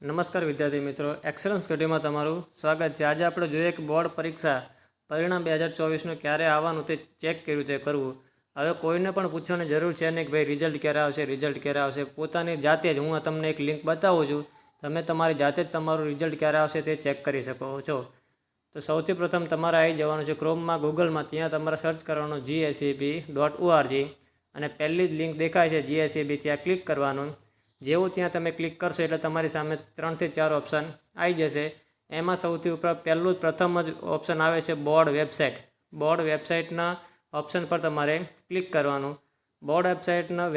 નમસ્કાર વિદ્યાર્થી મિત્રો, એક્સલન્સ સ્ટડીમાં તમારું સ્વાગત છે। આજે આપણે જોઈએ કે બોર્ડ પરીક્ષા પરિણામ 2024નું ક્યારે આવવાનું તે ચેક કેવી રીતે કરવું। હવે કોઈને પણ પૂછવાની જરૂર છે નહીં કે ભાઈ રિઝલ્ટ ક્યારે આવશે। પોતાની જાતે જ હું તમને એક લિંક બતાવું છું, તમે તમારી જાતે જ તમારું રિઝલ્ટ ક્યારે આવશે તે ચેક કરી શકો છો। તો સૌથી પ્રથમ તમારે આવી જવાનું છે ક્રોમમાં, ગૂગલમાં, ત્યાં તમારે સર્ચ કરવાનું GSEB.org અને પહેલી જ લિંક દેખાય છે GSEB, ત્યાં ક્લિક કરવાનું। જેવું ત્યાં તમે ક્લિક કરશો એટલે તમારી સામે 3 થી 4 ઓપ્શન આવી જશે। એમાં સૌથી ઉપર પહેલું જ પ્રથમ જ ઓપ્શન આવે છે બોર્ડ વેબસાઇટ। બોર્ડ વેબસાઇટના ઓપ્શન પર તમારે ક્લિક કરવાનું। બોર્ડ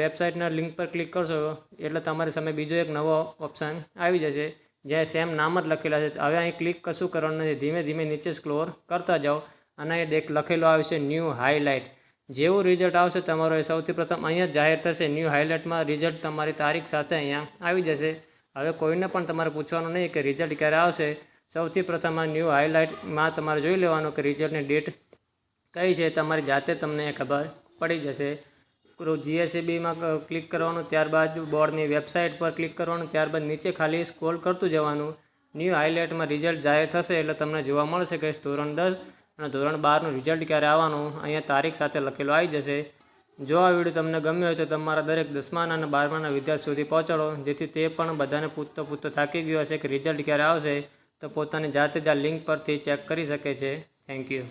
વેબસાઇટના લિંક પર ક્લિક કરશો એટલે તમારી સામે બીજો એક નવો ઓપ્શન આવી જશે, જ્યાં સેમ નામ જ લખેલા છે। હવે અહીં ક્લિક કશું કરવાનું નથી, ધીમે ધીમે નીચે સ્ક્રોલ કરતા જાઓ અને અહીં લખેલું આવશે ન્યૂ હાઇલાઇટ। જેવું રિઝલ્ટ આવશે તમારો એ સૌથી પ્રથમ અહીંયા જાહેર થશે। ન્યૂ હાઇલાઇટમાં રિઝલ્ટ તમારી તારીખ સાથે અહીંયા આવી જશે। હવે કોઈને પણ તમારે પૂછવાનું નહીં કે રિઝલ્ટ ક્યારે આવશે, સૌથી પ્રથમ આ ન્યૂ હાઇલાઇટમાં તમારે જોઈ લેવાનું કે રિઝલ્ટની ડેટ કઈ છે, તમારી જાતે તમને ખબર પડી જશે। GSEBમાં ક્લિક કરવાનું, ત્યારબાદ બોર્ડની વેબસાઇટ પર ક્લિક કરવાનું, ત્યારબાદ નીચે ખાલી સ્ક્રોલ કરતું જવાનું। ન્યૂ હાઇલાઇટમાં રિઝલ્ટ જાહેર થશે એટલે તમને જોવા મળશે કે ધોરણ 10 અને ધોરણ 12નું રિઝલ્ટ ક્યારે આવવાનું અહીંયા તારીખ સાથે લખેલું આવી જશે। જો આ વિડીયો તમને ગમ્યો હોય તો તમારા દરેક 10મા અને 12માના વિદ્યાર્થી સુધી પહોંચાડો, જેથી તે પણ બધાને પૂછતો થાકી ગયો હશે કે રિઝલ્ટ ક્યારે આવશે, તો પોતાની જાતે જ આ લિંક પરથી ચેક કરી શકે છે। Thank you.